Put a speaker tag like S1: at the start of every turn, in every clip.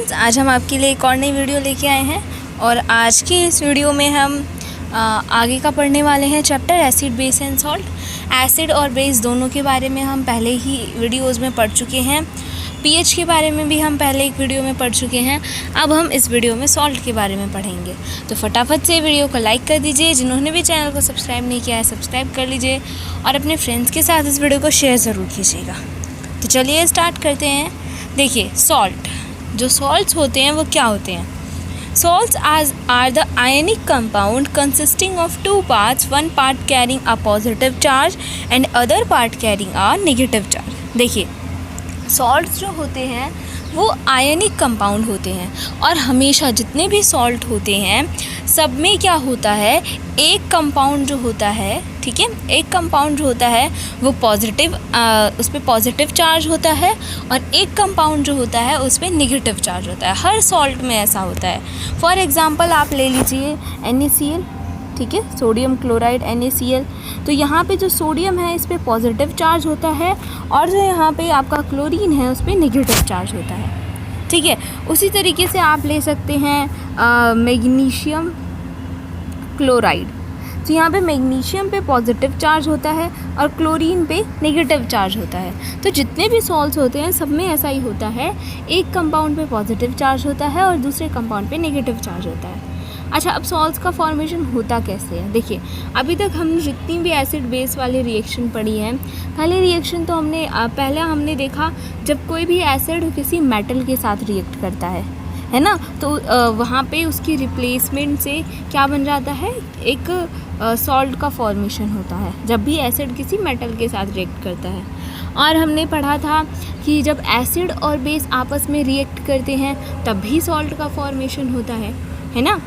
S1: Friends, आज हम आपके लिए एक और नई वीडियो लेके आए हैं और आज के इस वीडियो में हम आगे का पढ़ने वाले हैं chapter acid base and salt. Acid और बेस दोनों के बारे में हम पहले ही वीडियोस में पढ़ चुके हैं। पीएच के बारे में भी हम पहले एक वीडियो में पढ़ चुके हैं। अब हम इस वीडियो में सॉल्ट के बारे में पढ़ेंगे। तो फटाफट से वीडियो को लाइक कर दीजिए। जिन्होंने भी चैनल को सब्सक्राइब नहीं किया है सब्सक्राइब कर लीजिए और अपने फ्रेंड्स के साथ इस वीडियो को शेयर ज़रूर कीजिएगा। तो चलिए स्टार्ट करते हैं। देखिए, सॉल्ट, जो सॉल्ट्स होते हैं वो क्या होते हैं? Salts are the ionic compound consisting of two parts, one part carrying a positive charge and other part carrying a negative charge. देखिए, सॉल्ट्स जो होते हैं वो आयनिक कंपाउंड होते हैं और हमेशा जितने भी सॉल्ट होते हैं सब में क्या होता है, एक कंपाउंड जो होता है, ठीक है, एक कंपाउंड जो होता है वो पॉजिटिव, उस पर पॉजिटिव चार्ज होता है और एक कंपाउंड जो होता है उस पर नेगेटिव चार्ज होता है। हर सॉल्ट में ऐसा होता है। फॉर एग्ज़ाम्पल आप ले लीजिए NaCl, ठीक है, सोडियम क्लोराइड NaCl। तो यहाँ पे जो सोडियम है इस पर पॉजिटिव चार्ज होता है और जो यहाँ पे आपका क्लोरीन है उस पर नेगेटिव चार्ज होता है, ठीक है। उसी तरीके से आप ले सकते हैं मैग्नीशियम क्लोराइड। तो यहाँ पे मैग्नीशियम पे पॉजिटिव चार्ज होता है और क्लोरीन पे नेगेटिव चार्ज होता है। तो जितने भी सॉल्ट्स होते हैं सब में ऐसा ही होता है, एक कंपाउंड पे पॉजिटिव चार्ज होता है और दूसरे कंपाउंड पे नेगेटिव चार्ज होता है। अच्छा, अब सॉल्ट्स का फॉर्मेशन होता कैसे है? देखिए, अभी तक हमने जितनी भी एसिड बेस वाली रिएक्शन पढ़ी है, पहले रिएक्शन तो हमने देखा जब कोई भी एसिड किसी मेटल के साथ रिएक्ट करता है ना, तो वहाँ पे उसकी रिप्लेसमेंट से क्या बन जाता है, एक सॉल्ट का फॉर्मेशन होता है जब भी एसिड किसी मेटल के साथ रिएक्ट करता है। और हमने पढ़ा था कि जब एसिड और बेस आपस में रिएक्ट करते हैं तब भी सॉल्ट का फॉर्मेशन होता है ना।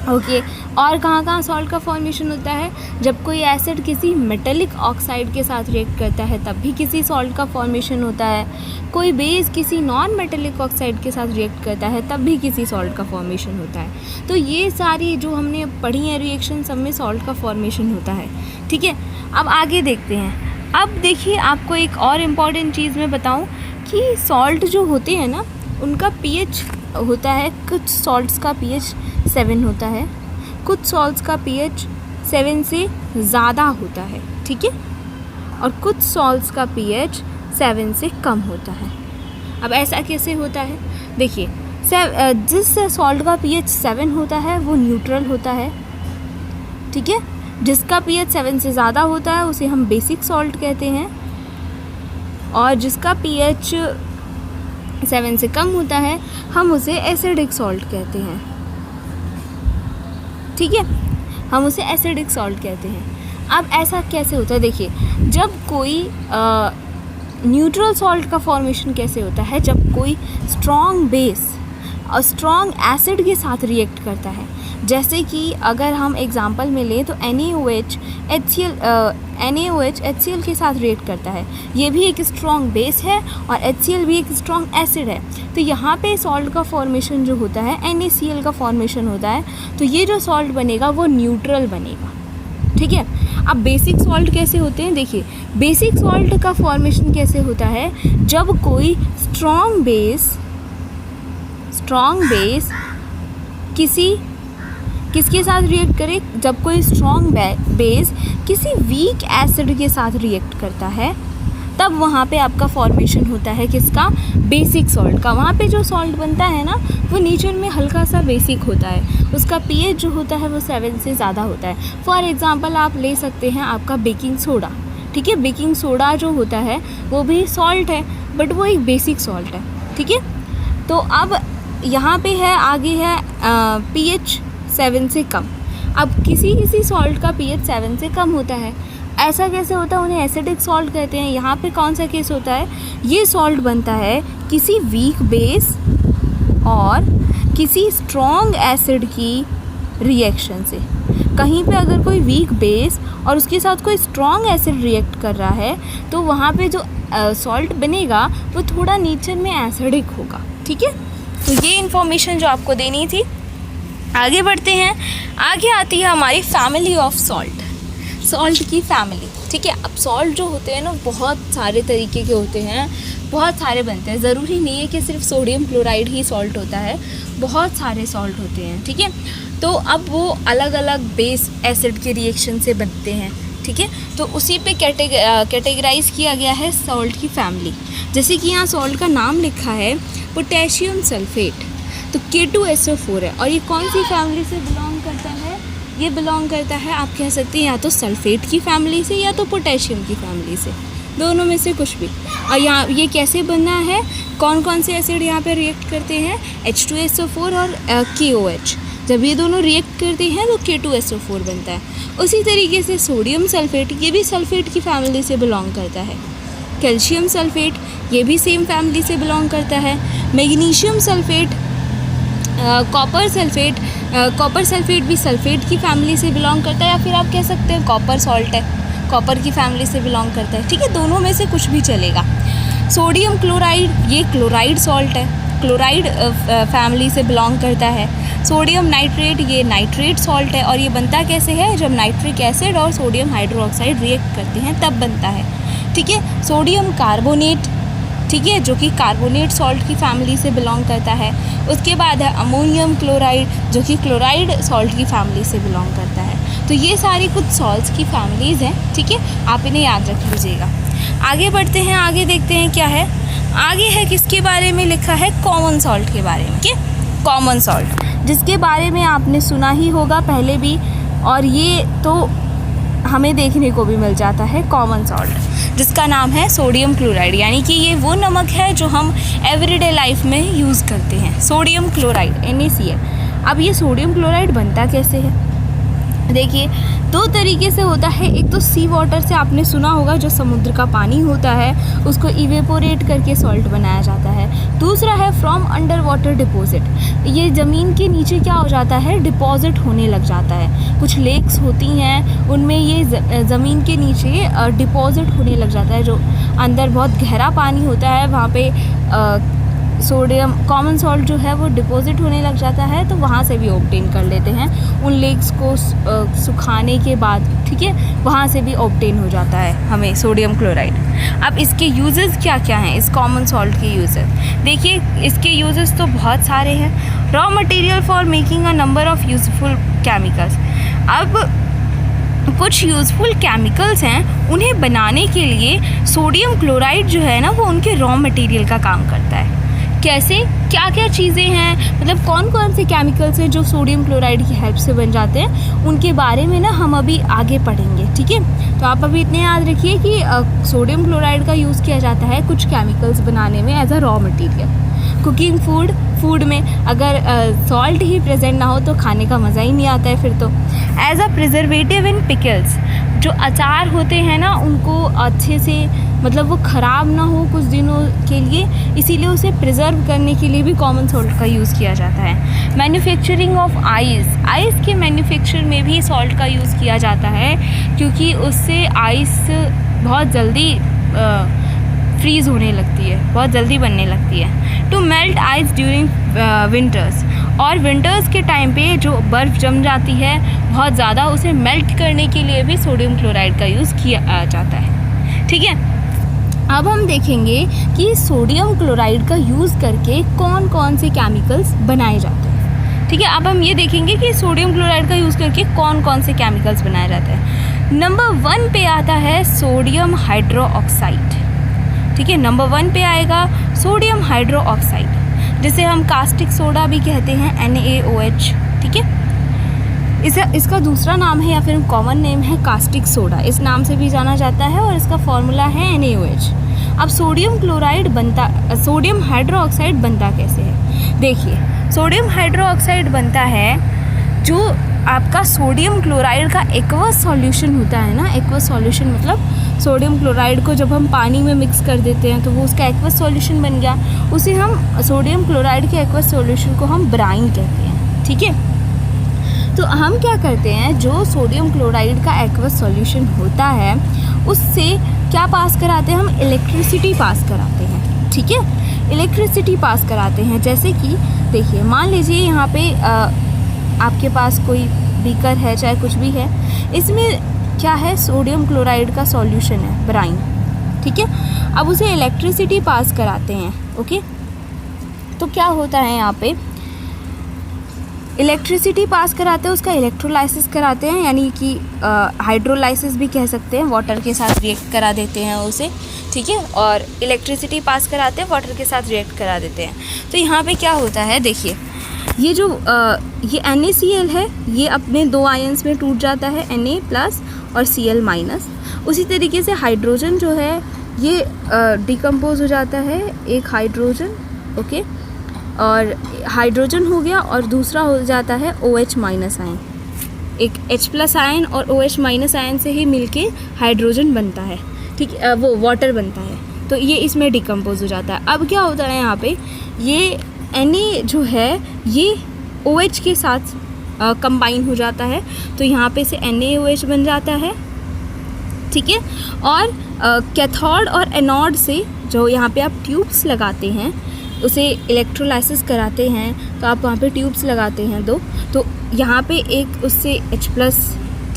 S1: ओके, और कहाँ सॉल्ट का फॉर्मेशन होता है? जब कोई एसिड किसी मेटेलिक ऑक्साइड के साथ रिएक्ट करता है तब भी किसी सॉल्ट का फॉर्मेशन होता है। कोई बेस किसी नॉन मेटेलिक ऑक्साइड के साथ रिएक्ट करता है तब भी किसी सॉल्ट का फॉर्मेशन होता है। तो ये सारी जो हमने पढ़ी है रिएक्शन, सब में सॉल्ट का फॉर्मेशन होता है, ठीक है। अब आगे देखते हैं। अब देखिए, आपको एक और इम्पॉर्टेंट चीज़ मैं बताऊँ कि सॉल्ट जो होते हैं ना उनका pH होता है, कुछ सॉल्ट्स का pH 7 होता है, कुछ सॉल्ट्स का pH 7 से ज़्यादा होता है, ठीक है, और कुछ सॉल्ट्स का pH 7 से कम होता है। अब ऐसा कैसे होता है? देखिए, जिस सॉल्ट का pH 7 होता है वो न्यूट्रल होता है, ठीक है। जिसका pH 7 से ज़्यादा होता है उसे हम बेसिक सॉल्ट कहते हैं और जिसका pH 7 से कम होता है हम उसे एसिडिक सॉल्ट कहते हैं, ठीक है, हम उसे एसिडिक सॉल्ट कहते हैं। अब ऐसा कैसे होता है? देखिए, जब कोई न्यूट्रल सॉल्ट का फॉर्मेशन कैसे होता है? जब कोई स्ट्रॉन्ग बेस और स्ट्रॉन्ग एसिड के साथ रिएक्ट करता है। जैसे कि अगर हम एग्जांपल में लें तो NaOH HCl के साथ रिएक्ट करता है। ये भी एक स्ट्रॉन्ग बेस है और HCl भी एक स्ट्रॉन्ग एसिड है। तो यहाँ पे सॉल्ट का फॉर्मेशन जो होता है NaCl का फॉर्मेशन होता है। तो ये जो सॉल्ट बनेगा वो न्यूट्रल बनेगा, ठीक है। अब बेसिक सॉल्ट कैसे होते हैं? देखिए, बेसिक सॉल्ट का फॉर्मेशन कैसे होता है? जब कोई स्ट्रॉन्ग बेस किसके साथ रिएक्ट करे? जब कोई स्ट्रॉन्ग बेस किसी वीक एसिड के साथ रिएक्ट करता है तब वहाँ पे आपका फॉर्मेशन होता है किसका? बेसिक सॉल्ट का। वहाँ पे जो सॉल्ट बनता है ना वो नेचर में हल्का सा बेसिक होता है, उसका pH जो होता है वो 7 से ज़्यादा होता है। फॉर एग्ज़ाम्पल आप ले सकते हैं आपका बेकिंग सोडा, ठीक है। बेकिंग सोडा जो होता है वो भी सॉल्ट है बट वो एक बेसिक सॉल्ट है, ठीक है। तो अब यहाँ पे है, आगे है pH 7 से कम। अब किसी सॉल्ट का pH 7 से कम होता है। ऐसा कैसे होता है? उन्हें एसिडिक सॉल्ट कहते हैं। यहाँ पे कौन सा केस होता है? ये सॉल्ट बनता है किसी वीक बेस और किसी स्ट्रॉन्ग एसिड की रिएक्शन से। कहीं पे अगर कोई वीक बेस और उसके साथ कोई स्ट्रॉन्ग एसिड रिएक्ट कर रहा है तो वहाँ पे जो सॉल्ट बनेगा वो थोड़ा नेचर में एसिडिक होगा, ठीक है। तो ये इन्फॉर्मेशन जो आपको देनी थी। आगे बढ़ते हैं। आगे आती है हमारी फैमिली ऑफ सॉल्ट, सॉल्ट की फैमिली, ठीक है। अब सॉल्ट जो होते हैं ना बहुत सारे तरीके के होते हैं। बहुत सारे बनते हैं, ज़रूरी नहीं है कि सिर्फ सोडियम क्लोराइड ही सॉल्ट होता है, बहुत सारे सॉल्ट होते हैं, ठीक है। तो अब वो अलग अलग बेस एसिड के रिएक्शन से बनते हैं, ठीक है। तो उसी पे कैटेगराइज किया गया है सॉल्ट की फैमिली। जैसे कि यहाँ सॉल्ट का नाम लिखा है पोटेशियम सल्फेट, तो K2SO4 है, और ये कौन सी फैमिली से बिलोंग करता है? ये बिलोंग करता है, आप कह सकते हैं, या तो सल्फेट की फैमिली से या तो पोटेशियम की फैमिली से, दोनों में से कुछ भी। और यहाँ ये कैसे बना है, कौन कौन से एसिड यहाँ पे रिएक्ट करते हैं? H2SO4 और KOH। जब ये दोनों रिएक्ट करते हैं तो K2SO4 बनता है। उसी तरीके से सोडियम सल्फेट, ये भी सल्फेट की फैमिली से बिलोंग करता है। कैल्शियम सल्फेट, ये भी सेम फैमिली से बिलोंग करता है। मैग्नीशियम सल्फेट, कॉपर सल्फेट भी सल्फेट की फैमिली से बिलोंग करता है, या फिर आप कह सकते हैं कॉपर सॉल्ट है, कॉपर की फैमिली से बिलोंग करता है, ठीक है। दोनों में से कुछ भी चलेगा। सोडियम क्लोराइड, ये क्लोराइड सॉल्ट है, क्लोराइड फैमिली से बिलोंग करता है। सोडियम नाइट्रेट, ये नाइट्रेट सॉल्ट है, और ये बनता कैसे है? जब नाइट्रिक एसिड और सोडियम हाइड्रोक्साइड रिएक्ट करते हैं तब बनता है, ठीक है। सोडियम कार्बोनेट, ठीक है, जो कि कार्बोनेट सॉल्ट की फैमिली से बिलोंग करता है। उसके बाद है अमोनियम क्लोराइड, जो कि क्लोराइड सॉल्ट की फैमिली से बिलोंग करता है। तो ये सारी कुछ सॉल्ट्स की फैमिलीज़ हैं, ठीक है, आप इन्हें याद रख लीजिएगा। आगे बढ़ते हैं, आगे देखते हैं क्या है। आगे है किसके बारे में लिखा है? कॉमन सॉल्ट के बारे में, ठीक है। कॉमन सॉल्ट, जिसके बारे में आपने सुना ही होगा पहले भी, और ये तो हमें देखने को भी मिल जाता है कॉमन सॉल्ट, जिसका नाम है सोडियम क्लोराइड। यानी कि ये वो नमक है जो हम एवरीडे लाइफ में यूज़ करते हैं, सोडियम क्लोराइड, NaCl। अब ये सोडियम क्लोराइड बनता कैसे है? देखिए, दो तरीके से होता है। एक तो सी वाटर से, आपने सुना होगा, जो समुद्र का पानी होता है उसको इवेपोरेट करके सॉल्ट बनाया जाता है। दूसरा है फ्रॉम अंडर वाटर डिपॉजिट, ये ज़मीन के नीचे क्या हो जाता है? डिपॉजिट होने लग जाता है। कुछ लेक्स होती हैं, उनमें ये ज़मीन के नीचे डिपॉजिट होने लग जाता है, जो अंदर बहुत गहरा पानी होता है, वहाँ पे सोडियम कॉमन सॉल्ट जो है वो डिपॉजिट होने लग जाता है, तो वहाँ से भी ऑब्टेन कर लेते हैं उन लेक्स को सुखाने के बाद, ठीक है, वहाँ से भी ऑब्टेन हो जाता है हमें सोडियम क्लोराइड। अब इसके यूजेस क्या क्या हैं, इस कॉमन सॉल्ट के यूजेस? देखिए, इसके यूजेस तो बहुत सारे हैं। Raw material for making a number of useful chemicals. अब कुछ यूज़फुल केमिकल्स हैं, उन्हें बनाने के लिए सोडियम क्लोराइड जो है ना, वो उनके रॉ मटेरियल का काम करता है। कैसे, क्या क्या चीज़ें हैं, मतलब कौन कौन से केमिकल्स हैं जो सोडियम क्लोराइड की हेल्प से बन जाते हैं, उनके बारे में ना हम अभी आगे पढ़ेंगे, ठीक है। तो आप अभी इतने याद रखिए कि सोडियम क्लोराइड का यूज़ किया जाता है कुछ केमिकल्स बनाने में as a raw material. Cooking food में अगर सॉल्ट ही प्रेजेंट ना हो तो खाने का मज़ा ही नहीं आता है फिर तो। As a preservative in pickles, जो अचार होते हैं ना, उनको अच्छे से, मतलब वो ख़राब ना हो कुछ दिनों के लिए, इसीलिए उसे प्रिजर्व करने के लिए भी कॉमन सॉल्ट का यूज़ किया जाता है। मैन्युफैक्चरिंग ऑफ आइस के मैन्युफैक्चर में भी सॉल्ट का यूज़ किया जाता है, क्योंकि उससे आइस बहुत जल्दी फ्रीज़ होने लगती है, बहुत जल्दी बनने लगती है। To melt ice during winters, और विंटर्स के टाइम पे जो बर्फ़ जम जाती है बहुत ज़्यादा, उसे मेल्ट करने के लिए भी सोडियम क्लोराइड का यूज़ किया जाता है, ठीक है। अब हम देखेंगे कि सोडियम क्लोराइड का यूज़ करके कौन कौन से केमिकल्स बनाए जाते हैं, ठीक है। अब हम ये देखेंगे कि सोडियम क्लोराइड का यूज़ करके कौन कौन से केमिकल्स बनाए जाते हैं। नंबर 1 पे आता है सोडियम हाइड्रोक्साइड, ठीक है। नंबर 1 पे आएगा सोडियम हाइड्रोक्साइड, जिसे हम कास्टिक सोडा भी कहते हैं, NaOH, ठीक है। इसका दूसरा नाम है या फिर कॉमन नेम है कास्टिक सोडा, इस नाम से भी जाना जाता है, और इसका फॉर्मूला है NaOH। अब सोडियम हाइड्रोक्साइड बनता कैसे है? देखिए, सोडियम हाइड्रोक्साइड बनता है जो आपका सोडियम क्लोराइड का एक्वस सॉल्यूशन होता है ना। एक्वस सॉल्यूशन मतलब सोडियम क्लोराइड को जब हम पानी में मिक्स कर देते हैं तो वो उसका एक्वस सॉल्यूशन बन गया, उसे हम सोडियम क्लोराइड के एक्वस सॉल्यूशन को हम ब्राइन कहते हैं, ठीक है। तो हम क्या करते हैं, जो सोडियम क्लोराइड का एक्वस सॉल्यूशन होता है उससे क्या पास कराते हैं हम? इलेक्ट्रिसिटी पास कराते हैं, ठीक है। इलेक्ट्रिसिटी पास कराते हैं, जैसे कि देखिए, मान लीजिए यहाँ पे आपके पास कोई बीकर है, चाहे कुछ भी है, इसमें क्या है? सोडियम क्लोराइड का सॉल्यूशन है, ब्राइन, ठीक है। अब उसे इलेक्ट्रिसिटी पास कराते हैं, ओके। तो क्या होता है यहाँ पे, इलेक्ट्रिसिटी पास कराते हैं, उसका इलेक्ट्रोलाइसिस कराते हैं, यानी कि हाइड्रोलाइसिस भी कह सकते हैं, वाटर के साथ रिएक्ट करा देते हैं उसे, ठीक है। और इलेक्ट्रिसिटी पास कराते हैं, वाटर के साथ रिएक्ट करा देते हैं। तो यहाँ पे क्या होता है, देखिए ये जो ये NaCl है, ये अपने 2 आयंस में टूट जाता है, Na+ और Cl-। उसी तरीके से हाइड्रोजन जो है ये डिकम्पोज हो जाता है, एक हाइड्रोजन, ओके, और हाइड्रोजन हो गया, और दूसरा हो जाता है OH- आयन। एक H+ आयन और OH- आयन से ही मिलके हाइड्रोजन बनता है, ठीक, वो वाटर बनता है। तो ये इसमें डिकम्पोज हो जाता है। अब क्या होता है यहाँ पे, ये Na जो है ये OH के साथ कंबाइन हो जाता है, तो यहाँ पे से NaOH बन जाता है, ठीक है। और कैथोड और एनोड से जो यहाँ पे आप ट्यूब्स लगाते हैं, उसे इलेक्ट्रोलाइसिस कराते हैं, तो आप वहाँ पे ट्यूब्स लगाते हैं 2, तो यहाँ पे एक उससे H+,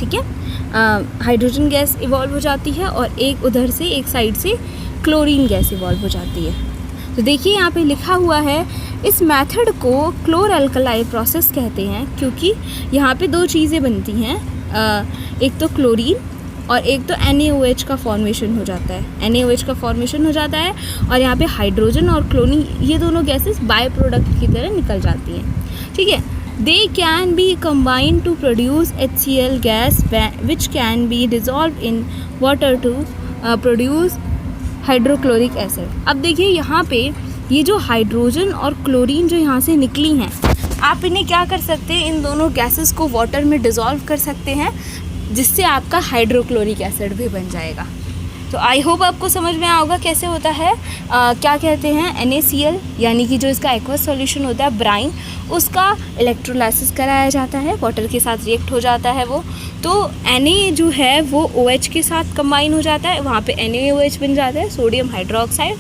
S1: ठीक है, हाइड्रोजन गैस इवॉल्व हो जाती है, और एक उधर से एक साइड से क्लोरीन गैस इवॉल्व हो जाती है। तो देखिए यहाँ पे लिखा हुआ है, इस मेथड को क्लोर-अल्कली प्रोसेस कहते हैं, क्योंकि यहाँ पे 2 चीज़ें बनती हैं, एक तो क्लोरीन और एक तो NaOH का फॉर्मेशन हो जाता है, NaOH का फॉर्मेशन हो जाता है, और यहाँ पे हाइड्रोजन और क्लोरीन ये दोनों गैसेस बाय प्रोडक्ट की तरह निकल जाती हैं, ठीक है। They can be combine to produce HCl gas which can be dissolve in water to produce hydrochloric acid. अब देखिए यहाँ पे ये जो हाइड्रोजन और क्लोरीन जो यहाँ से निकली हैं, आप इन्हें क्या कर सकते हैं, इन दोनों गैसेस को वाटर में डिज़ोल्व कर सकते हैं, जिससे आपका हाइड्रोक्लोरिक एसिड भी बन जाएगा। तो आई होप आपको समझ में आएगा कैसे होता है। क्या कहते हैं, NaCl यानी कि जो इसका एक्वस सॉल्यूशन होता है ब्राइन, उसका इलेक्ट्रोलाइसिस कराया जाता है, वाटर के साथ रिएक्ट हो जाता है वो, तो Na जो है वो OH के साथ कंबाइन हो जाता है, वहाँ पे NaOH बन जाता है, सोडियम हाइड्रोक्साइड,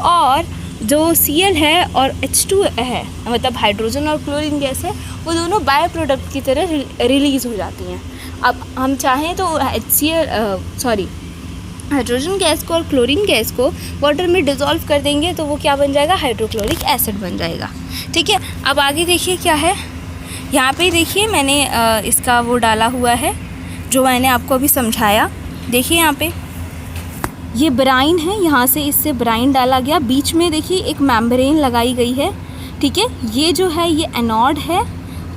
S1: और जो Cl है और H2 है, मतलब हाइड्रोजन और क्लोरीन गैस है, वो दोनों बाय प्रोडक्ट की तरह रिलीज़ हो जाती हैं। अब हम चाहें तो हाइड्रोजन गैस को और क्लोरीन गैस को वाटर में डिज़ोल्व कर देंगे, तो वो क्या बन जाएगा, हाइड्रोक्लोरिक एसिड बन जाएगा, ठीक है। अब आगे देखिए क्या है, यहाँ पे देखिए मैंने इसका वो डाला हुआ है जो मैंने आपको अभी समझाया। देखिए यहाँ पे ये ब्राइन है, यहाँ से इससे ब्राइन डाला गया, बीच में देखिए एक मेम्ब्रेन लगाई गई है, ठीक है। ये जो है ये एनोड है,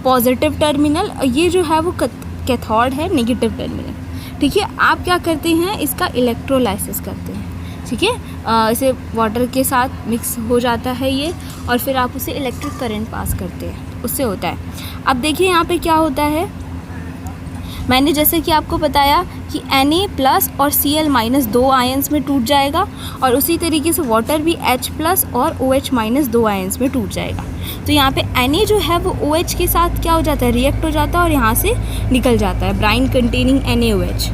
S1: पॉजिटिव टर्मिनल, और ये जो है वो कैथोड है, नेगेटिव टर्मिनल, ठीक है। आप क्या करते हैं, इसका इलेक्ट्रोलाइसिस करते हैं, ठीक है। इसे वाटर के साथ मिक्स हो जाता है ये, और फिर आप उसे इलेक्ट्रिक करंट पास करते हैं, उससे होता है। अब देखिए यहाँ पे क्या होता है, मैंने जैसे कि आपको बताया कि Na+ और Cl- 2 आयंस में टूट जाएगा, और उसी तरीके से वाटर भी H+ और OH- 2 आयंस में टूट जाएगा। तो यहाँ पे Na जो है वो OH के साथ क्या हो जाता है, रिएक्ट हो जाता है, और यहाँ से निकल जाता है ब्राइन कंटेनिंग NaOH।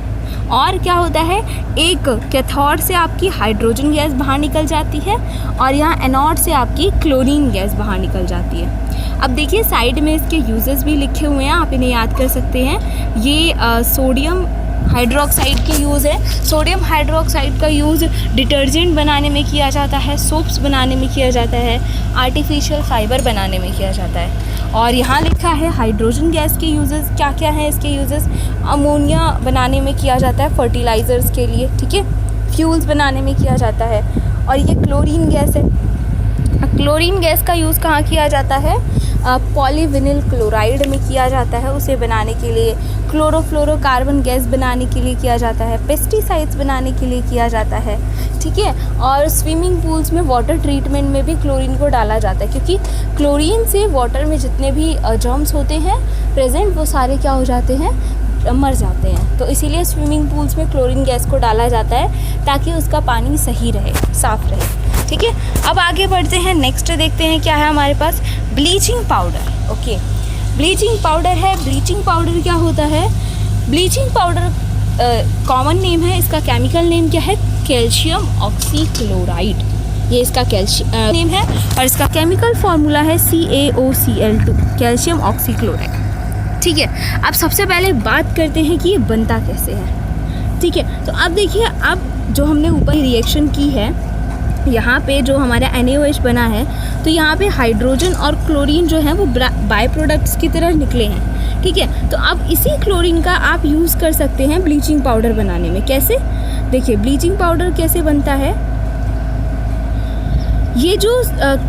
S1: और क्या होता है, एक कैथोड से आपकी हाइड्रोजन गैस बाहर निकल जाती है, और यहाँ एनोड से आपकी क्लोरीन गैस बाहर निकल जाती है। अब देखिए साइड में इसके यूजेस भी लिखे हुए हैं, आप इन्हें याद कर सकते हैं। ये सोडियम हाइड्रोक्साइड के यूज़ है। सोडियम हाइड्रोक्साइड का यूज़ डिटर्जेंट बनाने में किया जाता है, सोप्स बनाने में किया जाता है, आर्टिफिशियल फाइबर बनाने में किया जाता है। और यहाँ लिखा है हाइड्रोजन गैस के यूजेस क्या क्या हैं। इसके यूजेस अमोनिया बनाने में किया जाता है, फर्टिलाइज़र्स के लिए, ठीक है, फ्यूल्स बनाने में किया जाता है। और ये क्लोरीन गैस है। क्लोरीन गैस का यूज़ कहाँ किया जाता है, पॉलीविनिल क्लोराइड में किया जाता है, उसे बनाने के लिए। क्लोरोफ्लोरोकार्बन गैस बनाने के लिए किया जाता है, पेस्टिसाइड्स बनाने के लिए किया जाता है, ठीक है। और स्विमिंग पूल्स में वाटर ट्रीटमेंट में भी क्लोरीन को डाला जाता है, क्योंकि क्लोरीन से वाटर में जितने भी जर्म्स होते हैं प्रेजेंट, वो सारे क्या हो जाते हैं, मर जाते हैं। तो इसीलिए स्विमिंग पूल्स में क्लोरीन गैस को डाला जाता है ताकि उसका पानी सही रहे, साफ़ रहे, ठीक है। अब आगे बढ़ते हैं, नेक्स्ट देखते हैं क्या है हमारे पास, bleaching powder. Okay, bleaching powder है। ब्लीचिंग पाउडर क्या होता है, ब्लीचिंग पाउडर कॉमन नेम है, इसका केमिकल नेम क्या है, कैल्शियम ऑक्सीक्लोराइड, ये इसका नेम है। और इसका केमिकल फार्मूला है CaOCl2, कैल्शियम ऑक्सीक्लोराइड, ठीक है। अब सबसे पहले बात करते हैं कि ये बनता कैसे है। ठीक है। तो अब देखिए, अब जो हमने ऊपर रिएक्शन की है, यहाँ पे जो हमारा NaOH बना है, तो यहाँ पे हाइड्रोजन और क्लोरीन जो है वो बाय प्रोडक्ट्स की तरह निकले हैं, ठीक है। तो अब इसी क्लोरीन का आप यूज़ कर सकते हैं ब्लीचिंग पाउडर बनाने में। कैसे? देखिए ब्लीचिंग पाउडर कैसे बनता है। ये जो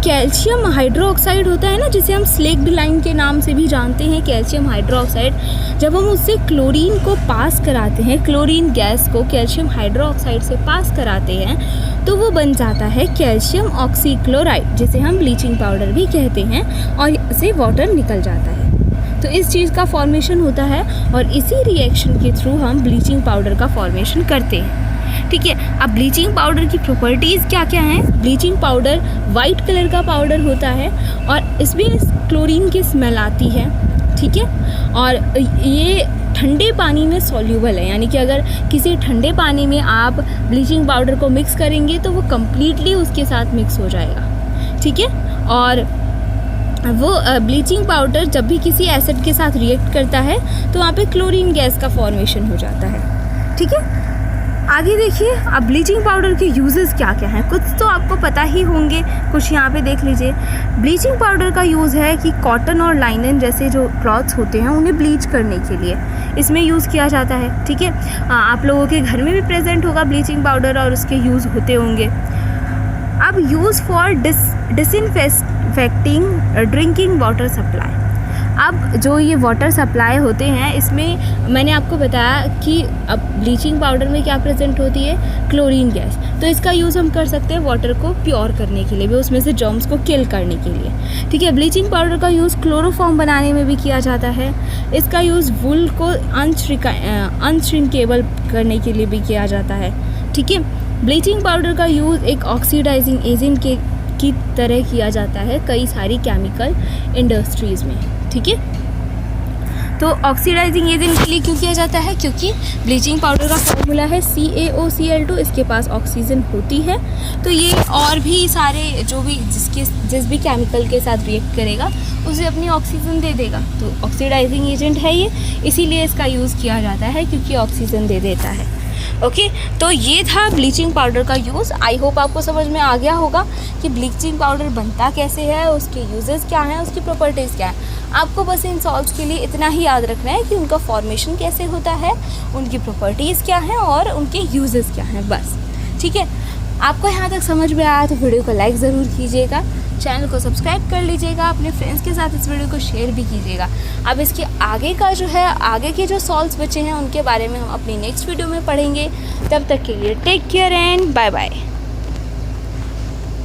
S1: कैल्शियम हाइड्रोक्साइड होता है ना, जिसे हम स्लेक्ड लाइम के नाम से भी जानते हैं, कैल्शियम हाइड्रोक्साइड, जब हम उससे क्लोरीन को पास कराते हैं, क्लोरीन गैस को कैल्शियम हाइड्रोक्साइड से पास कराते हैं, तो वो बन जाता है कैल्शियम ऑक्सीक्लोराइड, जिसे हम ब्लीचिंग पाउडर भी कहते हैं, और इससे वाटर निकल जाता है। तो इस चीज़ का फॉर्मेशन होता है और इसी रिएक्शन के थ्रू हम ब्लीचिंग पाउडर का फॉर्मेशन करते हैं, ठीक है। अब ब्लीचिंग पाउडर की प्रॉपर्टीज़ क्या क्या हैं। ब्लीचिंग पाउडर वाइट कलर का पाउडर होता है और इसमें क्लोरीन की स्मेल आती है, ठीक है। और ये ठंडे पानी में सॉल्यूबल है, यानी कि अगर किसी ठंडे पानी में आप ब्लीचिंग पाउडर को मिक्स करेंगे तो वो कम्प्लीटली उसके साथ मिक्स हो जाएगा, ठीक है। और वो ब्लीचिंग पाउडर जब भी किसी एसिड के साथ रिएक्ट करता है तो वहाँ पे क्लोरीन गैस का फॉर्मेशन हो जाता है, ठीक है। आगे देखिए, अब ब्लीचिंग पाउडर के यूजेस क्या क्या हैं, कुछ तो आपको पता ही होंगे, कुछ यहाँ पे देख लीजिए। ब्लीचिंग पाउडर का यूज़ है कि कॉटन और लाइनन जैसे जो क्लॉथ्स होते हैं उन्हें ब्लीच करने के लिए इसमें यूज़ किया जाता है, ठीक है। आप लोगों के घर में भी प्रेजेंट होगा ब्लीचिंग पाउडर और उसके यूज़ होते होंगे। अब use for disinfecting drinking water supply. अब जो ये वाटर सप्लाई होते हैं, इसमें मैंने आपको बताया कि अब ब्लीचिंग पाउडर में क्या प्रेजेंट होती है, क्लोरीन गैस। तो इसका यूज़ हम कर सकते हैं वाटर को प्योर करने के लिए भी, उसमें से जर्म्स को किल करने के लिए, ठीक है। ब्लीचिंग पाउडर का यूज़ क्लोरोफॉर्म बनाने में भी किया जाता है। इसका यूज़ वुल को अनश्रिंकेबल करने के लिए भी किया जाता है, ठीक है। ब्लीचिंग पाउडर का यूज़ एक ऑक्सीडाइजिंग एजेंट की तरह किया जाता है कई सारी केमिकल इंडस्ट्रीज़ में, ठीक है। तो ऑक्सीडाइजिंग एजेंट के लिए क्यों किया जाता है, क्योंकि ब्लीचिंग पाउडर का फॉर्मूला है CaOCl2, इसके पास ऑक्सीजन होती है, तो ये और भी सारे जो भी जिस भी केमिकल के साथ रिएक्ट करेगा उसे अपनी ऑक्सीजन दे देगा। तो ऑक्सीडाइजिंग एजेंट है ये, इसीलिए इसका यूज़ किया जाता है क्योंकि ऑक्सीजन दे देता है। ओके, तो ये था ब्लीचिंग पाउडर का यूज़। आई होप आपको समझ में आ गया होगा कि ब्लीचिंग पाउडर बनता कैसे है, उसके यूजेस क्या हैं, उसकी प्रॉपर्टीज़ क्या हैं। आपको बस इन सॉल्ट्स के लिए इतना ही याद रखना है कि उनका फॉर्मेशन कैसे होता है, उनकी प्रॉपर्टीज़ क्या हैं और उनके यूजेस क्या हैं, बस, ठीक है। आपको यहाँ तक समझ में आया तो वीडियो को लाइक ज़रूर कीजिएगा, चैनल को सब्सक्राइब कर लीजिएगा, अपने फ्रेंड्स के साथ इस वीडियो को शेयर भी कीजिएगा। अब इसके आगे का जो है, आगे के जो सॉल्व्स बचे हैं उनके बारे में हम अपनी नेक्स्ट वीडियो में पढ़ेंगे। तब तक के लिए take care and bye bye.